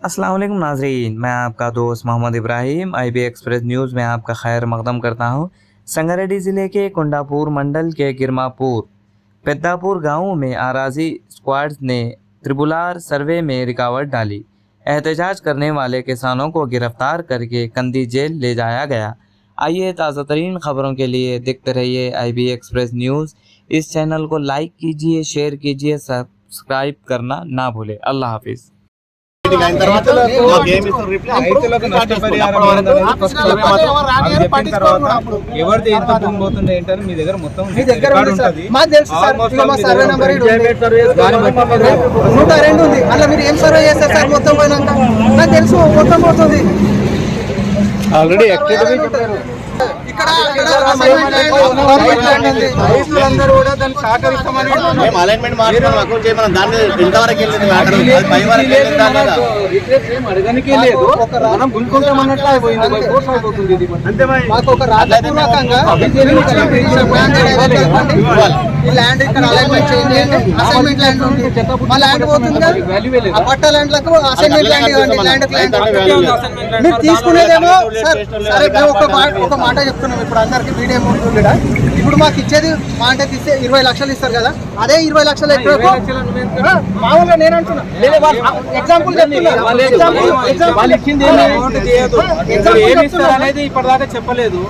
अस्सलाम वालेकुम नाजरीन, मैं आपका दोस्त Mohammad Ibrahim IB express news में आपका खैर मकदम करता हूँ। संगारेड्डी ज़िले के कुंडापुर मंडल के गिरमापुर पेद्दापुर गाँव में आराजी स्क्वाड्स ने त्रिपुलार सर्वे में रुकावट डाली। एहतजाज करने वाले किसानों को गिरफ्तार करके कंदी जेल ले जाया गया। आइए ताज़ा तरीन खबरों के लिए देखते रहिए IB एक्सप्रेस न्यूज़। इस चैनल को लाइक कीजिए, शेयर कीजिए, सब्सक्राइब करना ना भूलें। अल्लाह हाफिज़। ఎవరిది ఎంత భూమి పోతుంది ఏంటని మీ దగ్గర మొత్తం 102 ఉంది. అలా మీరు ఏం సర్వే చేస్తారు సార్? మొత్తం పోయినాక నాకు తెలుసు మొత్తం పోతుంది. ఆల్రెడీ ఇక్కడ రైతులందరూ కూడా దాన్ని సహకరిస్తామని అలైన్మెంట్ మనం దాన్ని ఇంతవరకు అడగనికే లేదు. మనం గుంజుకుంటామన్నట్లు అయిపోతుంది. మాకు ఒక రాజ్యాంగంగా ల్యాండ్ ఇక్కడ అలైన్మెంట్ చేయండి. అసైన్మెంట్ ల్యాండ్ ఉంది, మా ల్యాండ్ పోతుంది. ఆ పట్ట ల్యాండ్లకు అసైన్మెంట్ ల్యాండ్ ఇవ్వండి. ల్యాండ్ మీరు తీసుకునేదేమో సార్. సరే ఒక మాట చెప్తున్నాం ఇప్పుడు అందరికి మీడియా ముందు. ఇప్పుడు మాకు ఇచ్చేది మా అంటే తీస్తే 20 లక్షలు ఇస్తారు కదా, అదే 20 లక్షలు మామూలుగా నేను అంటున్నా. ఎగ్జాంపుల్ అనేది ఇప్పటిదాకా చెప్పలేదు.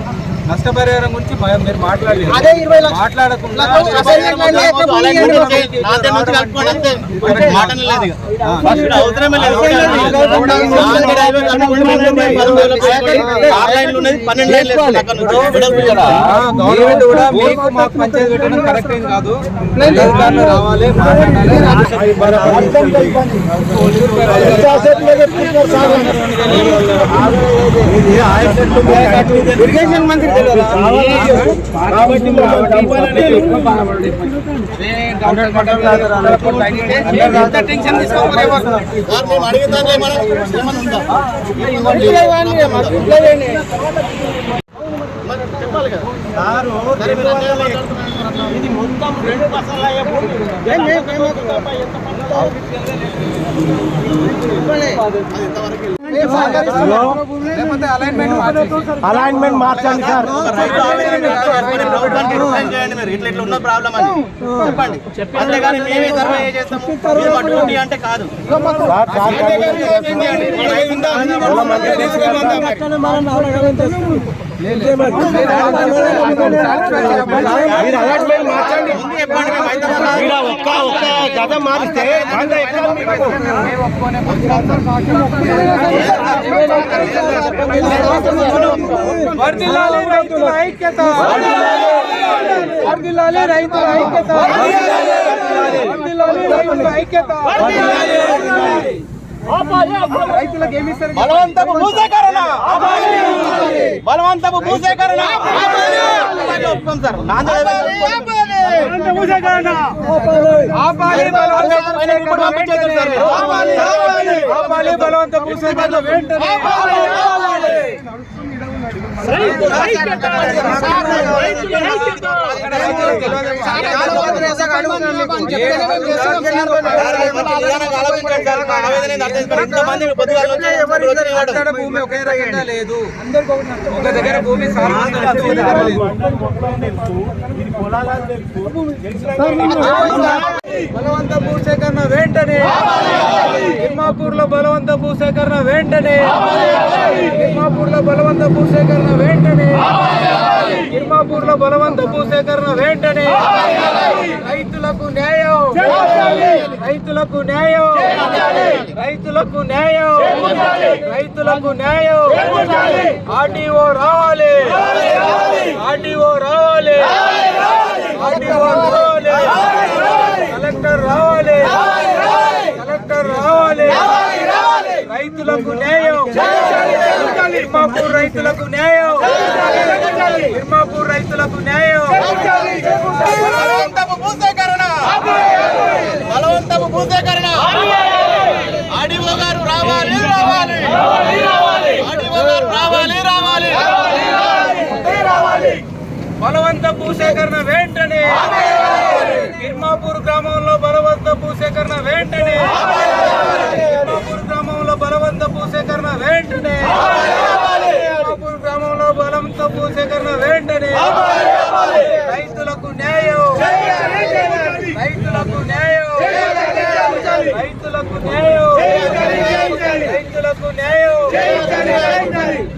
నష్టపరిహారం గురించి మీరు మాట్లాడలేదు. అదే 20 లక్షలు మాట్లాడకుండా గవర్నమెంట్ కూడా మీకు మాకు పంచాయతీ పెట్టడం కరెక్ట్ ఏం కాదు. రావాలి, ఇరిగేషన్ మంత్రి చెప్పాలి కదా ఇది మొత్తం 2% అయ్యే భూమి. అలైన్మెంట్ మార్చండి సార్. ఇట్లా ఉన్న ప్రాబ్లం అని చెప్పండి. అంతేగాని మేమే సర్వే చేస్తాము అంటే కాదు. ఒక్క గద మారిస్తే వర్ధిల్లాలి రైతుల ఐక్యత, వర్ధిల్లాలి రైతుల ఐక్యత, వర్ధిల్లాలి రైతుల ఐక్యత. రైతులకు ఏమి ఇస్తారు? బలవంతపు భూసేకరణ, బలవంతపు భూసేకరణ బలవంత భూసేకరణ వెంటనే. భూమి ఒకే రకంగా లేదు. ఒక దగ్గర భూమి బలవంత భూసేకరణ వెంటనే. గిర్మాపూర్ లో బలవంత భూసేకరణ వెంటనే. గిర్మాపూర్ లో బలవంత భూసేకరణ వెంటనే. గిర్మాపూర్ లో బలవంత భూసేకరణ వెంటనే. రైతులకు న్యాయం, రైతులకు న్యాయం, రైతులకు న్యాయం, రైతులకు న్యాయం. ఆర్టీఓ రావాలి, ఆర్టీఓ రావాలి, ఆర్టీఓ రావాలి, కలెక్టర్ రావాలి, కలెక్టర్ రావాలి. రైతులకు న్యాయం, గిర్మాపూర్ రైతులకు న్యాయం, గిర్మాపూర్ రైతులకు న్యాయం. బలవంతపు భూసేకరణ, బలవంతపు భూసేకరణ. ఆర్డీఓ గారు రావాలి, రావాలి, ఆర్డీఓ గారు రావాలి, రావాలి. బలవంత భూసేకరణ వెంటనే. గిర్మాపూర్ గ్రామంలో బలవంత భూసేకరణ వెంటనే. గిర్మాపూర్ గ్రామంలో బలవంత వెంటనే తిమ్మాపూర్ గ్రామంలో బలంతో భూసేకరణ వెంటనే రైతులకు న్యాయం రైతులకు న్యాయం రైతులకు న్యాయం రైతులకు న్యాయం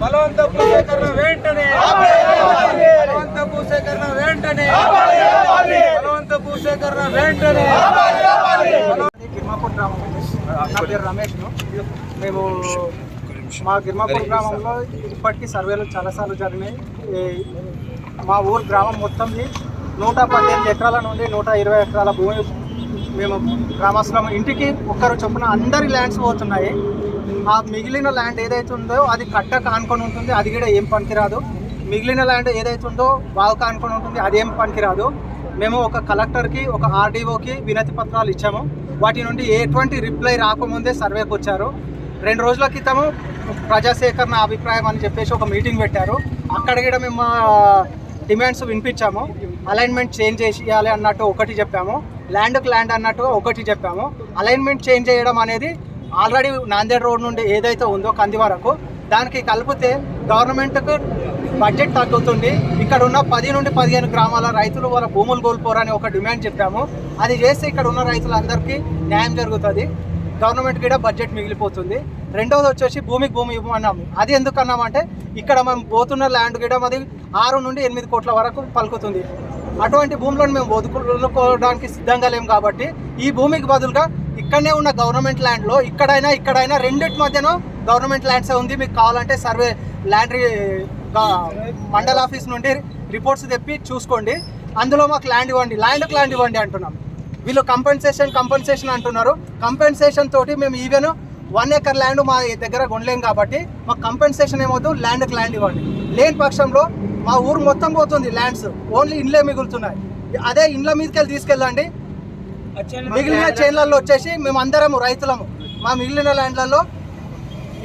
బలవంత భూసేకరణ వెంటనే బలవంత భూసేకరణ వెంటనే బలవంత భూసేకరణ వెంటనే గిర్మాపూర్ గ్రామం. నా పేరు రమేష్ను. మేము మా గిర్మాపూర్ గ్రామంలో ఇప్పటికీ సర్వేలు చాలాసార్లు జరిగినాయి. మా ఊరు గ్రామం మొత్తంది 118 ఎకరాల నుండి 120 ఎకరాల భూమి మేము గ్రామస్తులం. ఇంటికి ఒక్కరు చొప్పున అందరి ల్యాండ్స్ పోతున్నాయి. ఆ మిగిలిన ల్యాండ్ ఏదైతే ఉందో అది కట్టకు ఆనుకొని ఉంటుంది, అది కూడా ఏం పనికిరాదు. మిగిలిన ల్యాండ్ ఏదైతే ఉందో బావుకు ఆనుకొని ఉంటుంది, అదేం పనికిరాదు. మేము ఒక కలెక్టర్కి ఒక ఆర్డీఓకి వినతి పత్రాలు ఇచ్చాము. వాటి నుండి ఎటువంటి రిప్లై రాకముందే సర్వేకి వచ్చారు. 2 రోజుల క్రితము ప్రజాసేకరణ అభిప్రాయం అని చెప్పేసి ఒక మీటింగ్ పెట్టారు. అక్కడ కూడా మేము డిమాండ్స్ వినిపించాము. అలైన్మెంట్ చేంజ్ చేయాలి అన్నట్టు ఒకటి చెప్పాము, ల్యాండ్కి ల్యాండ్ అన్నట్టు ఒకటి చెప్పాము. అలైన్మెంట్ చేంజ్ చేయడం అనేది ఆల్రెడీ నాందేడ్ రోడ్ నుండి ఏదైతే ఉందో కంది వరకు దానికి కలిపితే గవర్నమెంట్కు బడ్జెట్ తగ్గుతుంది. ఇక్కడ ఉన్న 10 నుండి 15 గ్రామాల రైతులు వాళ్ళ భూములు కోల్పోరని ఒక డిమాండ్ చెప్పాము. అది చేస్తే ఇక్కడ ఉన్న రైతులందరికీ న్యాయం జరుగుతుంది, గవర్నమెంట్ కూడా బడ్జెట్ మిగిలిపోతుంది. రెండవది వచ్చేసి భూమికి భూమి ఇవ్వమన్నాము. అది ఎందుకు అన్నామంటే ఇక్కడ మనం పోతున్న ల్యాండ్ కూడా అది 6 నుండి 8 కోట్ల వరకు పలుకుతుంది. అటువంటి భూములను మేము వదులుకోవడానికి సిద్ధంగా లేము. కాబట్టి ఈ భూమికి బదులుగా ఇక్కడనే ఉన్న గవర్నమెంట్ ల్యాండ్లో ఇక్కడైనా రెండింటి మధ్యన గవర్నమెంట్ ల్యాండ్సే ఉంది. మీకు కావాలంటే సర్వే ల్యాండ్ మండల ఆఫీస్ నుండి రిపోర్ట్స్ తెప్పి చూసుకోండి. అందులో మాకు ల్యాండ్ ఇవ్వండి అంటున్నాం. వీళ్ళు కంపెన్సేషన్ అంటున్నారు. కంపెన్సేషన్ తోటి మేము ఈవెన్ 1 ఎకర్ ల్యాండ్ మా దగ్గర కొనలేం కాబట్టి మాకు కంపెన్సేషన్ ఏమవుతుంది, ల్యాండ్కి ల్యాండ్ ఇవ్వండి. లేని పక్షంలో మా ఊరు మొత్తం పోతుంది, ల్యాండ్స్ ఓన్లీ ఇండ్లే మిగులుతున్నాయి. అదే ఇండ్ల మీదకి తీసుకెళ్ళండి. మిగిలిన చైన్లలో వచ్చేసి మేము అందరము రైతులము మా మిగిలిన ల్యాండ్లలో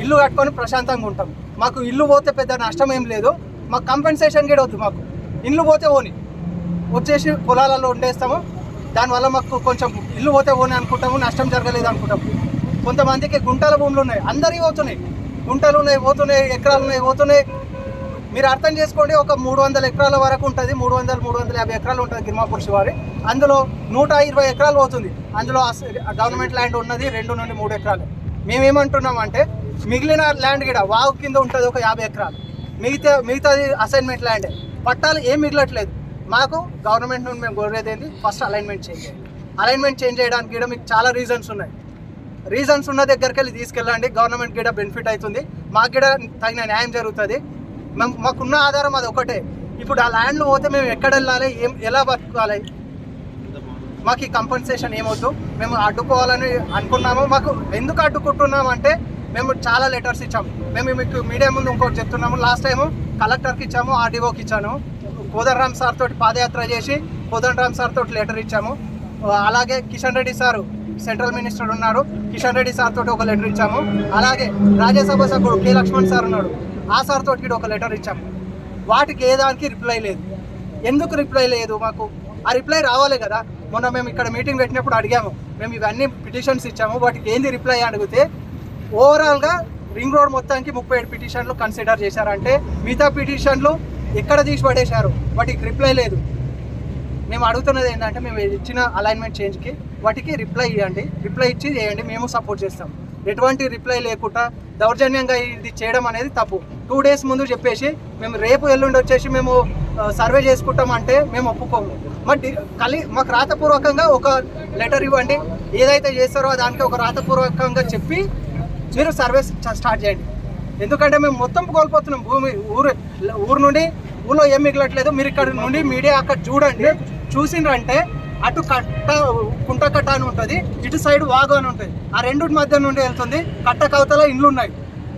ఇల్లు కట్టుకొని ప్రశాంతంగా ఉంటాం. మాకు ఇల్లు పోతే పెద్ద నష్టం ఏం లేదు. మాకు కంపెన్సేషన్ కూడా వద్దు. మాకు ఇల్లు పోతే ఓని వచ్చేసి పొలాలలో ఉండేస్తాము. దానివల్ల మాకు కొంచెం ఇల్లు పోతే ఓని అనుకుంటాము, నష్టం జరగలేదు అనుకుంటాము. కొంతమందికి గుంటల భూములు ఉన్నాయి, అందరికీ పోతున్నాయి. గుంటలు ఉన్నాయి పోతున్నాయి, ఎకరాలు ఉన్నాయి పోతున్నాయి. మీరు అర్థం చేసుకోండి, ఒక 300 ఎకరాల వరకు ఉంటుంది, 300-350 ఎకరాలు ఉంటుంది గిర్మాపూర్ శివారి. అందులో 120 ఎకరాలు పోతుంది. అందులో గవర్నమెంట్ ల్యాండ్ ఉన్నది 2 నుండి 3 ఎకరాలు. మేమేమంటున్నాం అంటే మిగిలిన ల్యాండ్ కూడా వాగు కింద ఉంటుంది ఒక 50 ఎకరాలు, మిగతాది అసైన్మెంట్ ల్యాండే. పట్టాలు ఏం మిగలట్లేదు. మాకు గవర్నమెంట్ నుండి మేము కోరేది ఏంటి, ఫస్ట్ అలైన్మెంట్ చేంజ్ చేయండి. అలైన్మెంట్ చేంజ్ చేయడానికి కూడా మీకు చాలా రీజన్స్ ఉన్నాయి. రీజన్స్ ఉన్న దగ్గరికి వెళ్ళి తీసుకెళ్ళండి. గవర్నమెంట్ కూడా బెనిఫిట్ అవుతుంది, మాకు కూడా తగిన న్యాయం జరుగుతుంది. మాకున్న ఆధారం అది ఒకటే. ఇప్పుడు ఆ ల్యాండ్లు పోతే మేము ఎక్కడ వెళ్ళాలి, ఎలా బతకాలి? మాకు ఈ కంపెన్సేషన్ ఏమవుతూ మేము అడ్డుకోవాలని అనుకున్నాము. మాకు ఎందుకు అడ్డుకుంటున్నామంటే మేము చాలా లెటర్స్ ఇచ్చాము. మేము మీకు మీడియా ముందు ఇంకోటి చెప్తున్నాము. లాస్ట్ టైము కలెక్టర్కి ఇచ్చాము, ఆర్డీఓకి ఇచ్చాను. కోదండరామ్ సార్ తోటి పాదయాత్ర చేసి కోదండరామ్ సార్ తోటి లెటర్ ఇచ్చాము. అలాగే Kishan Reddy sir central minister ఉన్నారు, కిషన్ రెడ్డి సార్ తోటి ఒక లెటర్ ఇచ్చాము. అలాగే రాజ్యసభ సభ్యుడు కె లక్ష్మణ్ సార్ ఉన్నాడు, ఆ సార్ తోటి ఒక లెటర్ ఇచ్చాము. వాటికి ఏ దానికి రిప్లై లేదు. ఎందుకు రిప్లై లేదు? మాకు ఆ రిప్లై రావాలి కదా. మొన్న మేము ఇక్కడ మీటింగ్ పెట్టినప్పుడు అడిగాము, మేము ఇవన్నీ పిటిషన్స్ ఇచ్చాము, వాటికి ఏంది రిప్లై అడిగితే ఓవరాల్గా రింగ్ రోడ్ మొత్తానికి 37 పిటిషన్లు కన్సిడర్ చేశారంటే మిగతా పిటిషన్లు ఎక్కడ తీసి పడేశారు, వాటికి రిప్లై లేదు. మేము అడుగుతున్నది ఏంటంటే మేము ఇచ్చిన అలైన్మెంట్ చేంజ్కి వాటికి రిప్లై ఇవ్వండి, రిప్లై ఇచ్చి చేయండి, మేము సపోర్ట్ చేస్తాం. ఎటువంటి రిప్లై లేకుండా దౌర్జన్యంగా ఇది చేయడం అనేది తప్పు. 2 డేస్ ముందు చెప్పేసి మేము రేపు ఎల్లుండి వచ్చేసి మేము సర్వే చేసుకుంటామంటే మేము ఒప్పుకోము. మాకు రాతపూర్వకంగా ఒక లెటర్ ఇవ్వండి, ఏదైతే చేస్తారో దానికి ఒక రాతపూర్వకంగా చెప్పి మీరు సర్వే స్టార్ట్ చేయండి. ఎందుకంటే మేము మొత్తం కోల్పోతున్నాం భూమి. ఊరు నుండి ఊళ్ళో ఏం మిగలట్లేదు. మీరు ఇక్కడ నుండి మీడియా అక్కడ చూడండి, చూసిండ్రంటే అటు కుంటకట్ట అని ఉంటుంది, ఇటు సైడ్ వాగు అని ఉంటుంది. ఆ రెండింటి మధ్య నుండి వెళ్తుంది. కట్ట కవతల ఇండ్లు ఉన్నాయి,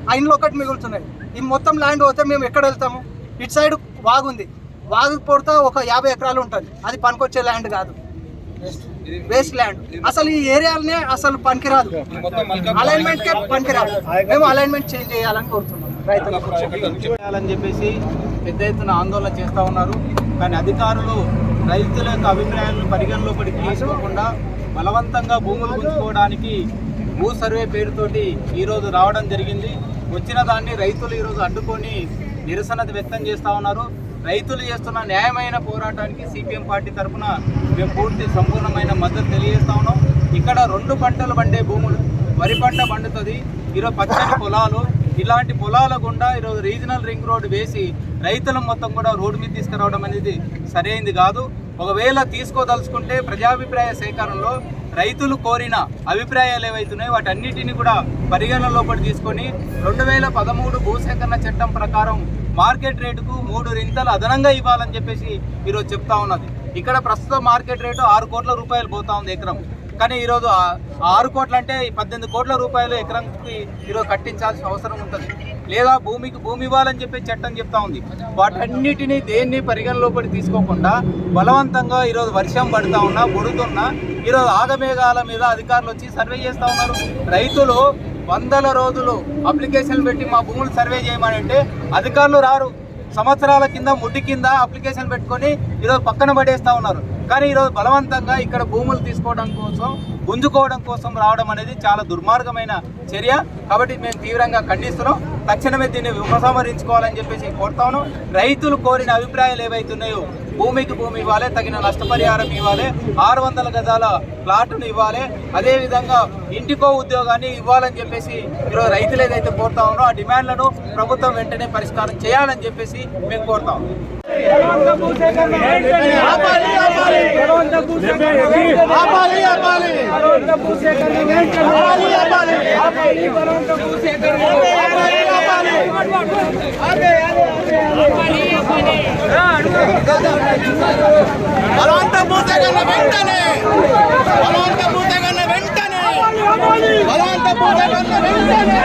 ఆ ఇండ్లు ఒకటి మిగులుతున్నాయి. ఈ మొత్తం ల్యాండ్ పోతే మేము ఎక్కడ వెళ్తాము? ఇటు సైడ్ వాగు ఉంది, వాగు పొడతా ఒక 50 ఎకరాలు ఉంటుంది. అది పనికొచ్చే ల్యాండ్ కాదు, వేస్ట్ ల్యాండ్. అసలు ఈ ఏరియాలనే అసలు పనికిరాదు, అలైన్మెంట్కే పనికిరాదు. మేము అలైన్మెంంట్ చేంజ్ చేయాలని కోరుతున్నాం. చేయాలని చెప్పేసి పెద్ద ఎత్తున ఆందోళన చేస్తూ ఉన్నారు. కానీ అధికారులు రైతుల యొక్క అభిప్రాయాలను పరిగణలోకి తీసుకోకుండా బలవంతంగా భూములు గుంజుకోవడానికి భూ సర్వే పేరుతోటి ఈరోజు రావడం జరిగింది. వచ్చిన దాన్ని రైతులు ఈరోజు అడ్డుకొని నిరసన వ్యక్తం చేస్తూ ఉన్నారు. రైతులు చేస్తున్న న్యాయమైన పోరాటానికి సిపిఎం పార్టీ తరఫున మేము పూర్తి సంపూర్ణమైన మద్దతు తెలియజేస్తా ఉన్నాం. ఇక్కడ 2 పంటలు పండే భూములు, వరి పంట పండుతుంది, ఈరోజు పచ్చని పొలాలు, ఇలాంటి పొలాల గుండా ఈరోజు రీజనల్ రింగ్ రోడ్డు వేసి రైతుల మొత్తం కూడా రోడ్డు మీద తీసుకురావడం అనేది సరైనది కాదు. ఒకవేళ తీసుకోదలుచుకుంటే ప్రజాభిప్రాయ సేకరణలో రైతులు కోరిన అభిప్రాయాలు ఏవైతున్నాయో వాటన్నిటిని కూడా పరిగణనలోకి తీసుకొని 2013 భూసేకరణ చట్టం ప్రకారం మార్కెట్ రేటుకు 3 రింతలు అదనంగా ఇవ్వాలని చెప్పేసి ఈరోజు చెప్తా ఉన్నది. ఇక్కడ ప్రస్తుతం మార్కెట్ రేటు 6 కోట్ల రూపాయలు పోతా ఉంది ఎకరం. కానీ ఈరోజు 6 కోట్లు అంటే 18 కోట్ల రూపాయలు ఎకరంకి ఈరోజు కట్టించాల్సిన అవసరం ఉంటుంది. లేదా భూమికి భూమి ఇవ్వాలని చెప్పి చట్టం చెప్తా ఉంది. వాటన్నిటినీ దేన్ని పరిగణలోకి తీసుకోకుండా బలవంతంగా ఈరోజు వర్షం పడుతూ ఉన్నా, బుడుతున్నా ఈరోజు ఆగమేఘాల మీద అధికారులు వచ్చి సర్వే చేస్తూ ఉన్నారు. రైతులు 100 రోజులు అప్లికేషన్లు పెట్టి మా భూములు సర్వే చేయమని అంటే అధికారులు రారు. సంవత్సరాల కింద ముడ్డి కింద అప్లికేషన్ పెట్టుకొని ఈరోజు పక్కన పడేస్తూ ఉన్నారు. కానీ ఈరోజు బలవంతంగా ఇక్కడ భూములు తీసుకోవడం కోసం, గుంజుకోవడం కోసం రావడం అనేది చాలా దుర్మార్గమైన చర్య. కాబట్టి మేము తీవ్రంగా ఖండిస్తున్నాం. తక్షణమే దీన్ని ఉపసంహరించుకోవాలని చెప్పేసి కోరుతాను. రైతులు కోరిన అభిప్రాయాలు ఏవైతున్నాయో భూమికి భూమి ఇవ్వాలి, తగిన నష్టపరిహారం ఇవ్వాలి, 600 గజాల ప్లాట్ను ఇవ్వాలి, అదేవిధంగా ఇంటికో ఉద్యోగాన్ని ఇవ్వాలని చెప్పేసి ఈరోజు రైతులు ఏదైతే కోరుతా ఉన్నారో ఆ డిమాండ్లను ప్రభుత్వం వెంటనే పరిష్కారం చేయాలని చెప్పేసి మేము కోరుతాం. బలవంత భూసేకరణ వెంటనే, బలవంత భూసేకరణ వెంటనే, బలవంత భూసేకరణ వెంటనే.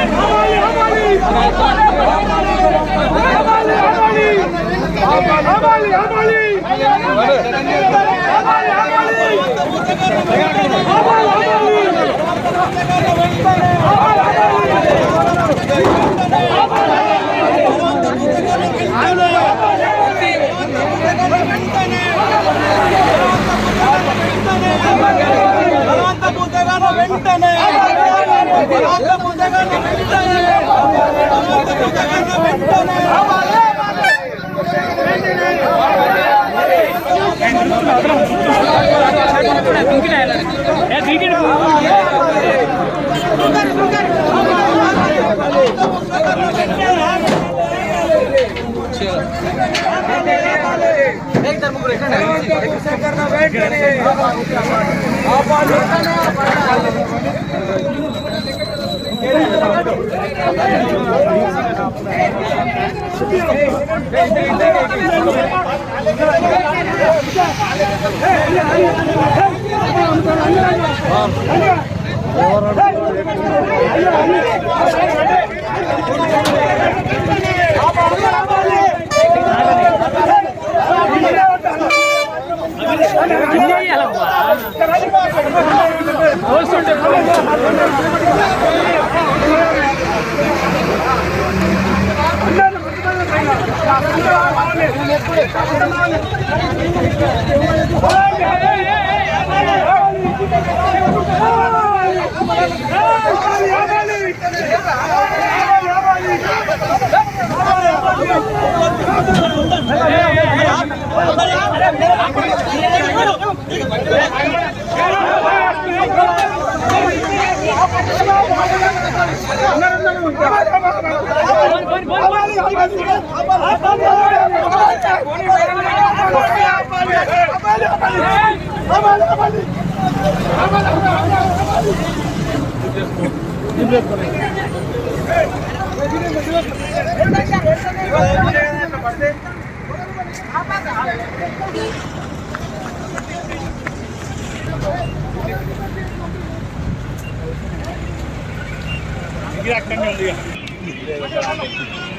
गिरा